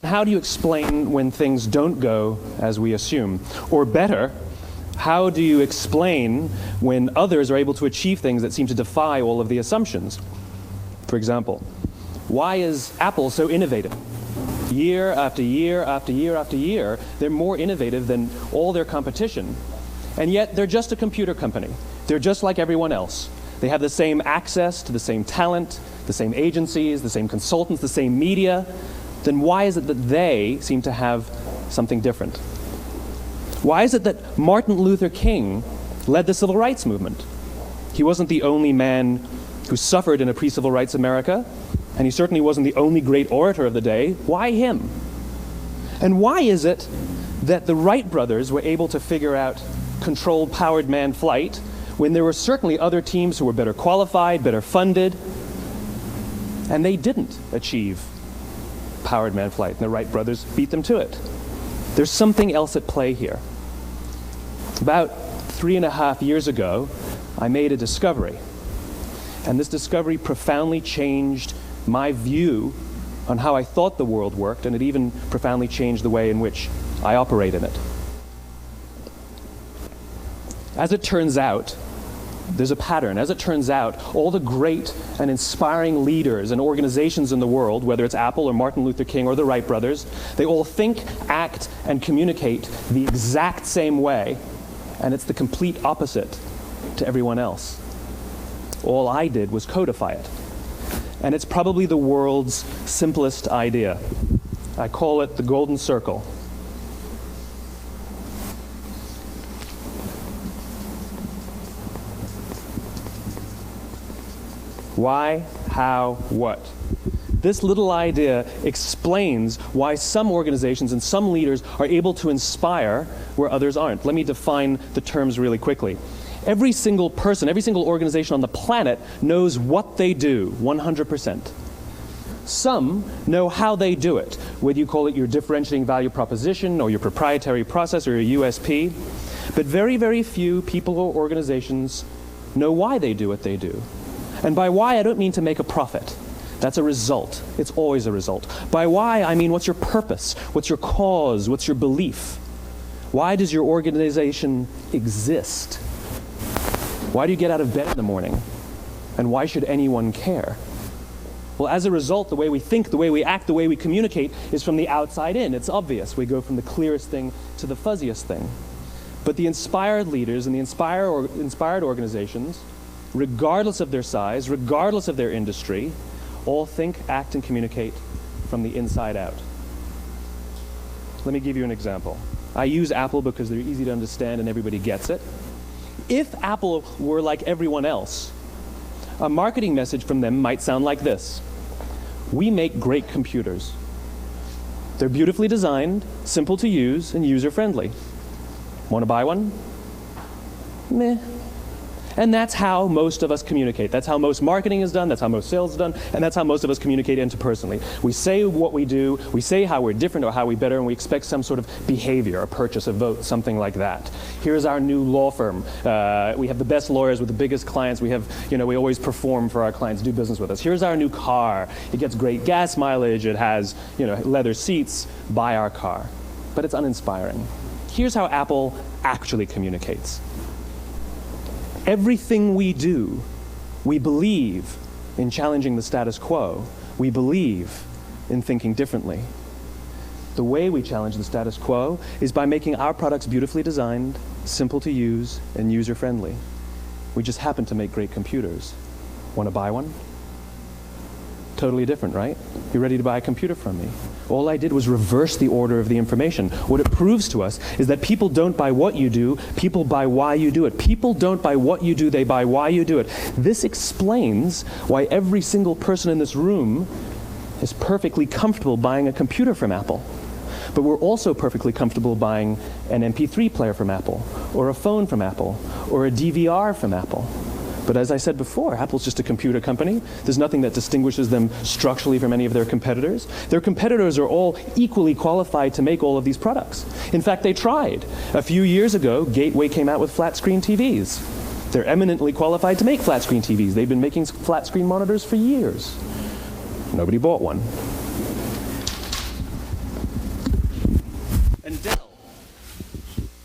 How do you explain when things don't go as we assume? Or better, how do you explain when others are able to achieve things that seem to defy all of the assumptions? For example, why is Apple so innovative? Year after year after year after year, they're more innovative than all their competition. And yet, they're just a computer company. They're just like everyone else. They have the same access to the same talent, the same agencies, the same consultants, the same media. Then why is it that they seem to have something different? Why is it that Martin Luther King led the civil rights movement? He wasn't the only man who suffered in a pre-civil rights America, and he certainly wasn't the only great orator of the day. Why him? And why is it that the Wright brothers were able to figure out controlled powered manned flight when there were certainly other teams who were better qualified, better funded, and they didn't achieve powered manned flight, and the Wright brothers beat them to it? There's something else at play here. About 3.5 years ago, I made a discovery, and this discovery profoundly changed my view on how I thought the world worked, and it even profoundly changed the way in which I operate in it. As it turns out, there's a pattern. As it turns out, all the great and inspiring leaders and organizations in the world, whether it's Apple or Martin Luther King or the Wright brothers, they all think, act, and communicate the exact same way, and it's the complete opposite to everyone else. All I did was codify it. And it's probably the world's simplest idea. I call it the golden circle. Why, how, what? This little idea explains why some organizations and some leaders are able to inspire where others aren't. Let me define the terms really quickly. Every single person, every single organization on the planet knows what they do, 100%. Some know how they do it, whether you call it your differentiating value proposition or your proprietary process or your USP. But very, very few people or organizations know why they do what they do. And by why, I don't mean to make a profit. That's a result. It's always a result. By why, I mean what's your purpose? What's your cause? What's your belief? Why does your organization exist? Why do you get out of bed in the morning? And why should anyone care? Well, as a result, the way we think, the way we act, the way we communicate is from the outside in. It's obvious. We go from the clearest thing to the fuzziest thing. But the inspired leaders and the inspired organizations, regardless of their size, regardless of their industry, all think, act, and communicate from the inside out. Let me give you an example. I use Apple because they're easy to understand and everybody gets it. If Apple were like everyone else, a marketing message from them might sound like this. We make great computers. They're beautifully designed, simple to use, and user-friendly. Want to buy one? Meh. And that's how most of us communicate. That's how most marketing is done, that's how most sales is done, and that's how most of us communicate interpersonally. We say what we do, we say how we're different or how we're better, and we expect some sort of behavior, a purchase, a vote, something like that. Here's our new law firm. We have the best lawyers with the biggest clients. We always perform for our clients, do business with us. Here's our new car. It gets great gas mileage. It has, leather seats. Buy our car. But it's uninspiring. Here's how Apple actually communicates. Everything we do, we believe in challenging the status quo. We believe in thinking differently. The way we challenge the status quo is by making our products beautifully designed, simple to use, and user-friendly. We just happen to make great computers. Want to buy one? Totally different, right? You're ready to buy a computer from me. All I did was reverse the order of the information. What it proves to us is that people don't buy what you do, people buy why you do it. People don't buy what you do, they buy why you do it. This explains why every single person in this room is perfectly comfortable buying a computer from Apple. But we're also perfectly comfortable buying an MP3 player from Apple, or a phone from Apple, or a DVR from Apple. But as I said before, Apple's just a computer company. There's nothing that distinguishes them structurally from any of their competitors. Their competitors are all equally qualified to make all of these products. In fact, they tried. A few years ago, Gateway came out with flat screen TVs. They're eminently qualified to make flat screen TVs. They've been making flat screen monitors for years. Nobody bought one.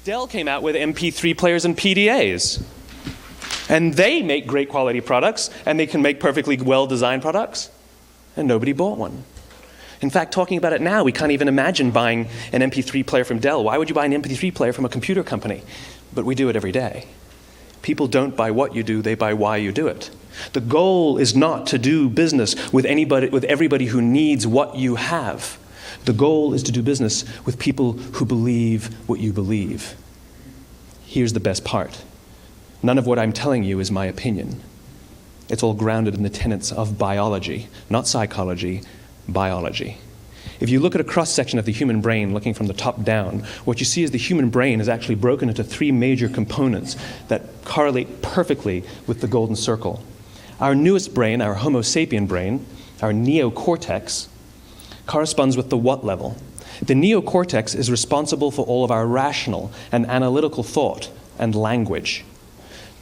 Dell came out with MP3 players and PDAs. And they make great quality products, and they can make perfectly well-designed products, and nobody bought one. In fact, talking about it now, we can't even imagine buying an MP3 player from Dell. Why would you buy an MP3 player from a computer company? But we do it every day. People don't buy what you do, they buy why you do it. The goal is not to do business with everybody who needs what you have. The goal is to do business with people who believe what you believe. Here's the best part. None of what I'm telling you is my opinion. It's all grounded in the tenets of biology, not psychology, biology. If you look at a cross-section of the human brain, looking from the top down, what you see is the human brain is actually broken into three major components that correlate perfectly with the golden circle. Our newest brain, our Homo sapien brain, our neocortex, corresponds with the what level. The neocortex is responsible for all of our rational and analytical thought and language.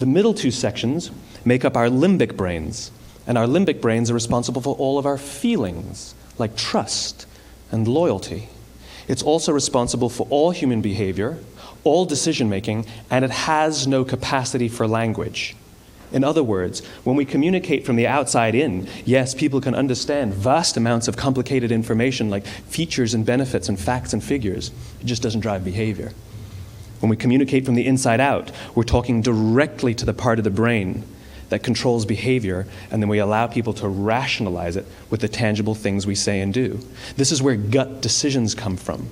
The middle two sections make up our limbic brains, and our limbic brains are responsible for all of our feelings, like trust and loyalty. It's also responsible for all human behavior, all decision-making, and it has no capacity for language. In other words, when we communicate from the outside in, yes, people can understand vast amounts of complicated information like features and benefits and facts and figures. It just doesn't drive behavior. When we communicate from the inside out, we're talking directly to the part of the brain that controls behavior, and then we allow people to rationalize it with the tangible things we say and do. This is where gut decisions come from.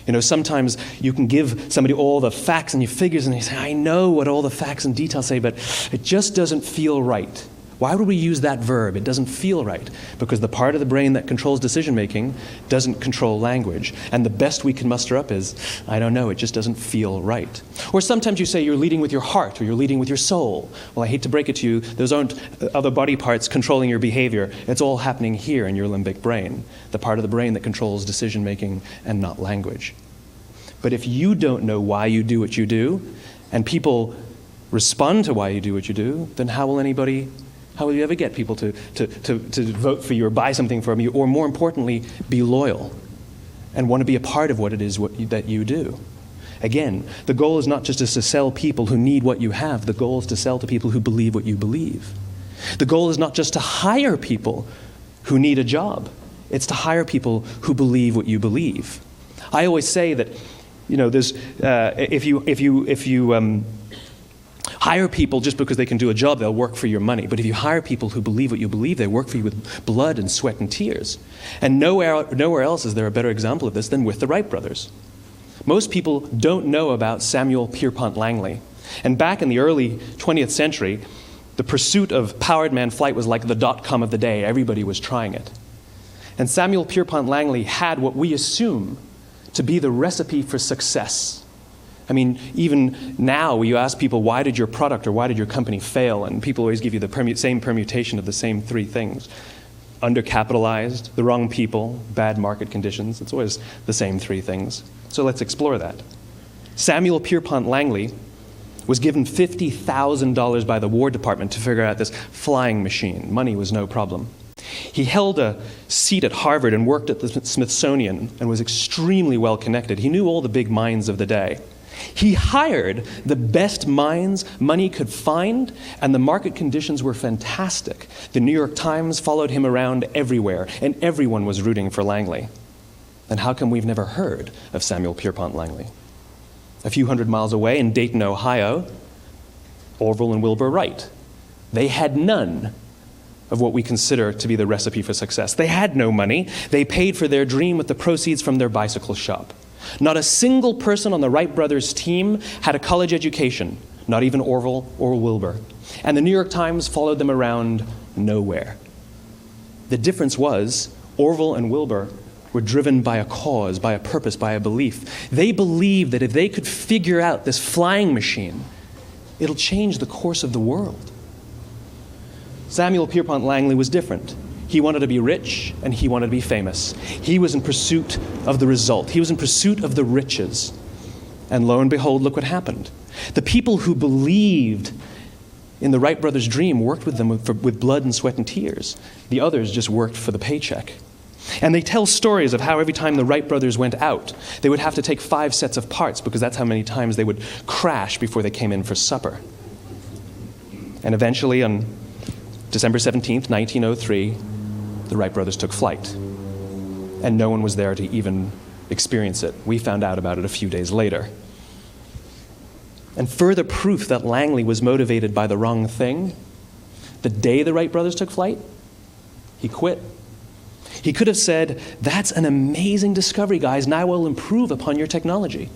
You know, sometimes you can give somebody all the facts and your figures, and they say, I know what all the facts and details say, but it just doesn't feel right. Why would we use that verb? It doesn't feel right. Because the part of the brain that controls decision-making doesn't control language. And the best we can muster up is, I don't know, it just doesn't feel right. Or sometimes you say you're leading with your heart or you're leading with your soul. Well, I hate to break it to you, those aren't other body parts controlling your behavior. It's all happening here in your limbic brain, the part of the brain that controls decision-making and not language. But if you don't know why you do what you do, and people respond to why you do what you do, then how will you ever get people to vote for you or buy something from you, or more importantly, be loyal and want to be a part of what it is that you do? Again, the goal is not just to sell people who need what you have. The goal is to sell to people who believe what you believe. The goal is not just to hire people who need a job. It's to hire people who believe what you believe. I always say that, you know, there's if you hire people just because they can do a job, they'll work for your money. But if you hire people who believe what you believe, they work for you with blood and sweat and tears. And nowhere else is there a better example of this than with the Wright brothers. Most people don't know about Samuel Pierpont Langley. And back in the early 20th century, the pursuit of powered man flight was like the dot-com of the day. Everybody was trying it. And Samuel Pierpont Langley had what we assume to be the recipe for success. I mean, even now, you ask people, why did your product or why did your company fail? And people always give you the same permutation of the same three things. Undercapitalized, the wrong people, bad market conditions. It's always the same three things. So let's explore that. Samuel Pierpont Langley was given $50,000 by the War Department to figure out this flying machine. Money was no problem. He held a seat at Harvard and worked at the Smithsonian and was extremely well connected. He knew all the big minds of the day. He hired the best minds money could find, and the market conditions were fantastic. The New York Times followed him around everywhere, and everyone was rooting for Langley. Then how come we've never heard of Samuel Pierpont Langley? A few hundred miles away in Dayton, Ohio, Orville and Wilbur Wright. They had none of what we consider to be the recipe for success. They had no money. They paid for their dream with the proceeds from their bicycle shop. Not a single person on the Wright brothers' team had a college education, not even Orville or Wilbur. And the New York Times followed them around nowhere. The difference was Orville and Wilbur were driven by a cause, by a purpose, by a belief. They believed that if they could figure out this flying machine, it'll change the course of the world. Samuel Pierpont Langley was different. He wanted to be rich, and he wanted to be famous. He was in pursuit of the result. He was in pursuit of the riches. And lo and behold, look what happened. The people who believed in the Wright brothers' dream worked with them with blood and sweat and tears. The others just worked for the paycheck. And they tell stories of how every time the Wright brothers went out, they would have to take 5 sets of parts because that's how many times they would crash before they came in for supper. And eventually, on December 17th, 1903, the Wright brothers took flight. And no one was there to even experience it. We found out about it a few days later. And further proof that Langley was motivated by the wrong thing, the day the Wright brothers took flight, he quit. He could have said, "That's an amazing discovery, guys, and I will improve upon your technology."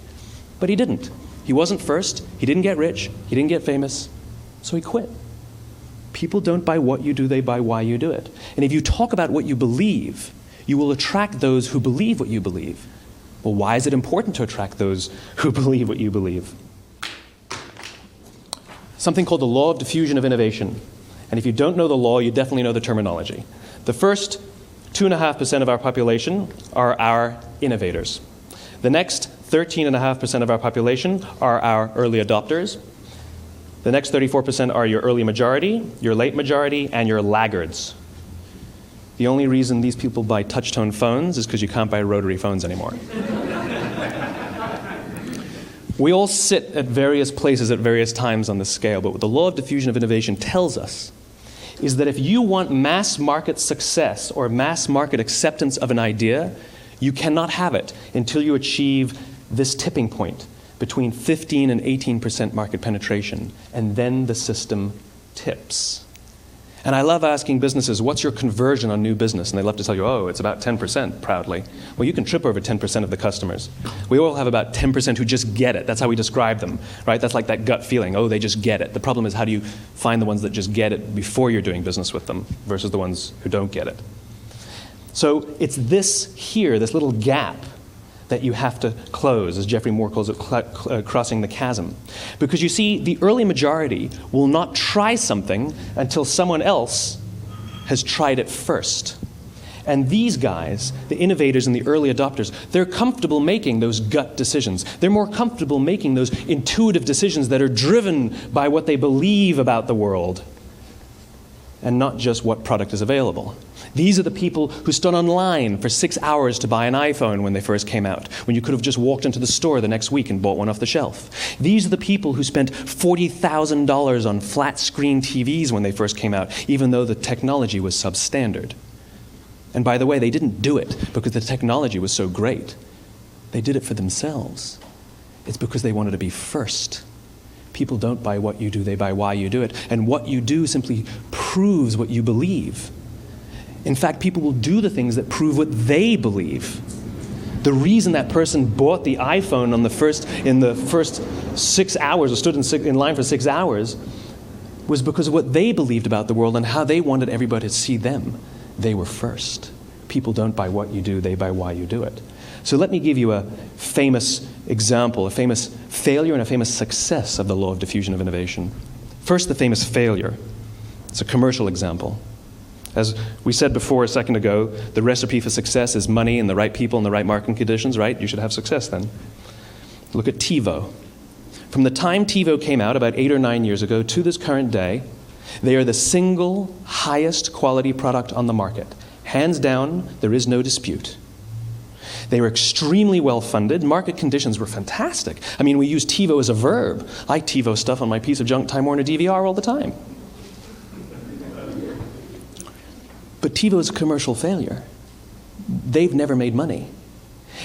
But he didn't. He wasn't first. He didn't get rich. He didn't get famous. So he quit. People don't buy what you do, they buy why you do it. And if you talk about what you believe, you will attract those who believe what you believe. Well, why is it important to attract those who believe what you believe? Something called the law of diffusion of innovation. And if you don't know the law, you definitely know the terminology. The first 2.5% of our population are our innovators. The next 13.5% of our population are our early adopters. The next 34% are your early majority, your late majority, and your laggards. The only reason these people buy touch-tone phones is because you can't buy rotary phones anymore. We all sit at various places at various times on the scale, but what the law of diffusion of innovation tells us is that if you want mass market success or mass market acceptance of an idea, you cannot have it until you achieve this tipping point between 15 and 18% market penetration, and then the system tips. And I love asking businesses, what's your conversion on new business? And they love to tell you, oh, it's about 10%, proudly. Well, you can trip over 10% of the customers. We all have about 10% who just get it. That's how we describe them, right? That's like that gut feeling, oh, they just get it. The problem is, how do you find the ones that just get it before you're doing business with them versus the ones who don't get it? So it's this here, this little gap, that you have to close, as Geoffrey Moore calls it, crossing the chasm. Because you see, the early majority will not try something until someone else has tried it first. And these guys, the innovators and the early adopters, they're comfortable making those gut decisions. They're more comfortable making those intuitive decisions that are driven by what they believe about the world and not just what product is available. These are the people who stood online for 6 hours to buy an iPhone when they first came out, when you could have just walked into the store the next week and bought one off the shelf. These are the people who spent $40,000 on flat screen TVs when they first came out, even though the technology was substandard. And by the way, they didn't do it because the technology was so great. They did it for themselves. It's because they wanted to be first. People don't buy what you do, they buy why you do it. And what you do simply proves what you believe. In fact, people will do the things that prove what they believe. The reason that person bought the iPhone in the first 6 hours, or stood in line for 6 hours, was because of what they believed about the world and how they wanted everybody to see them. They were first. People don't buy what you do, they buy why you do it. So let me give you a famous example, a famous failure and a famous success of the law of diffusion of innovation. First, the famous failure. It's a commercial example. As we said before a second ago, the recipe for success is money and the right people and the right marketing conditions, right? You should have success then. Look at TiVo. From the time TiVo came out about 8 or 9 years ago to this current day, they are the single highest quality product on the market. Hands down, there is no dispute. They were extremely well funded. Market conditions were fantastic. I mean, we use TiVo as a verb. I TiVo stuff on my piece of junk Time Warner DVR all the time. But TiVo is a commercial failure. They've never made money.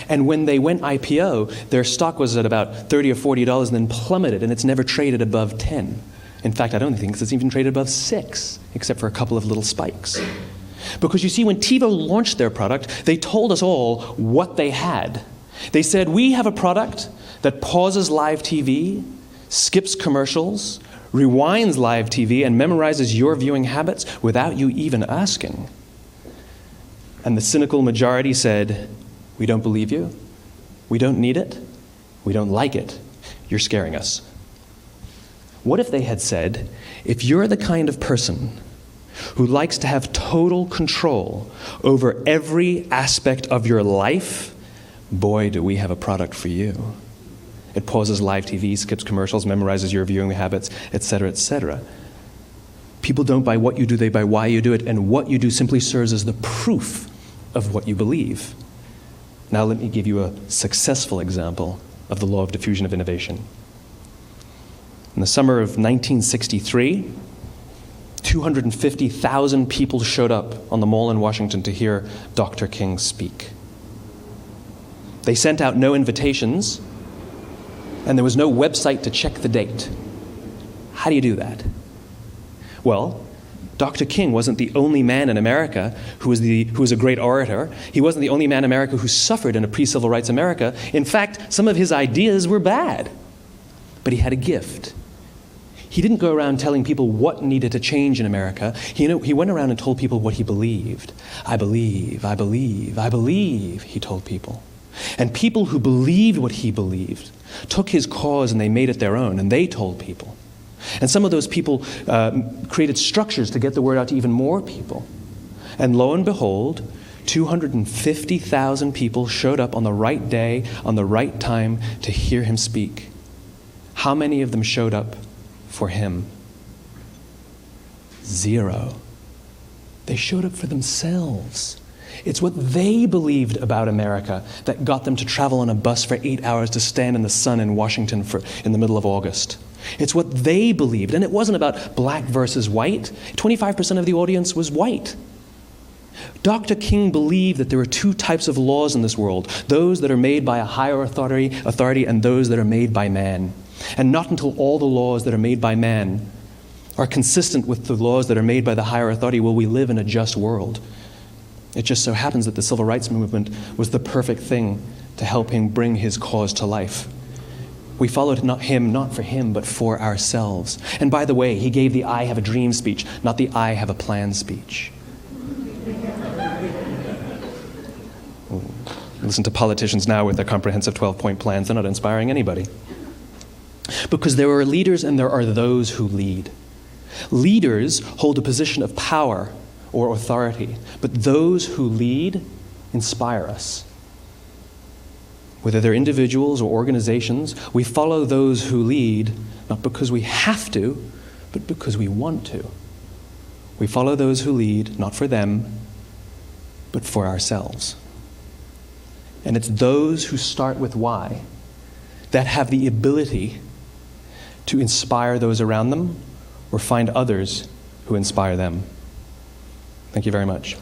And when they went IPO, their stock was at about $30 or $40 and then plummeted, and it's never traded above 10. In fact, I don't think it's even traded above 6, except for a couple of little spikes. Because you see, when TiVo launched their product, they told us all what they had. They said, we have a product that pauses live TV, skips commercials, rewinds live TV, and memorizes your viewing habits without you even asking. And the cynical majority said, we don't believe you, we don't need it, we don't like it, you're scaring us. What if they had said, if you're the kind of person who likes to have total control over every aspect of your life, boy, do we have a product for you. It pauses live TV, skips commercials, memorizes your viewing habits, etc., etc. People don't buy what you do, they buy why you do it, and what you do simply serves as the proof of what you believe. Now let me give you a successful example of the law of diffusion of innovation. In the summer of 1963, 250,000 people showed up on the Mall in Washington to hear Dr. King speak. They sent out no invitations, and there was no website to check the date. How do you do that? Well, Dr. King wasn't the only man in America who was a great orator. He wasn't the only man in America who suffered in a pre-civil rights America. In fact, some of his ideas were bad. But he had a gift. He didn't go around telling people what needed to change in America. He went around and told people what he believed. I believe, I believe, I believe, he told people. And people who believed what he believed took his cause and they made it their own, and they told people. And some of those people created structures to get the word out to even more people. And lo and behold, 250,000 people showed up on the right day, on the right time to hear him speak. How many of them showed up for him? 0. They showed up for themselves. It's what they believed about America that got them to travel on a bus for 8 hours to stand in the sun in Washington in the middle of August. It's what they believed, and it wasn't about black versus white. 25% of the audience was white. Dr. King believed that there are 2 types of laws in this world, those that are made by a higher authority and those that are made by man. And not until all the laws that are made by man are consistent with the laws that are made by the higher authority will we live in a just world. It just so happens that the civil rights movement was the perfect thing to help him bring his cause to life. We followed not for him, but for ourselves. And by the way, he gave the I have a dream speech, not the I have a plan speech. Listen to politicians now with their comprehensive 12-point plans. They're not inspiring anybody. Because there are leaders and there are those who lead. Leaders hold a position of power or authority, but those who lead inspire us. Whether they're individuals or organizations, we follow those who lead not because we have to, but because we want to. We follow those who lead not for them, but for ourselves. And it's those who start with why that have the ability to inspire those around them or find others who inspire them. Thank you very much.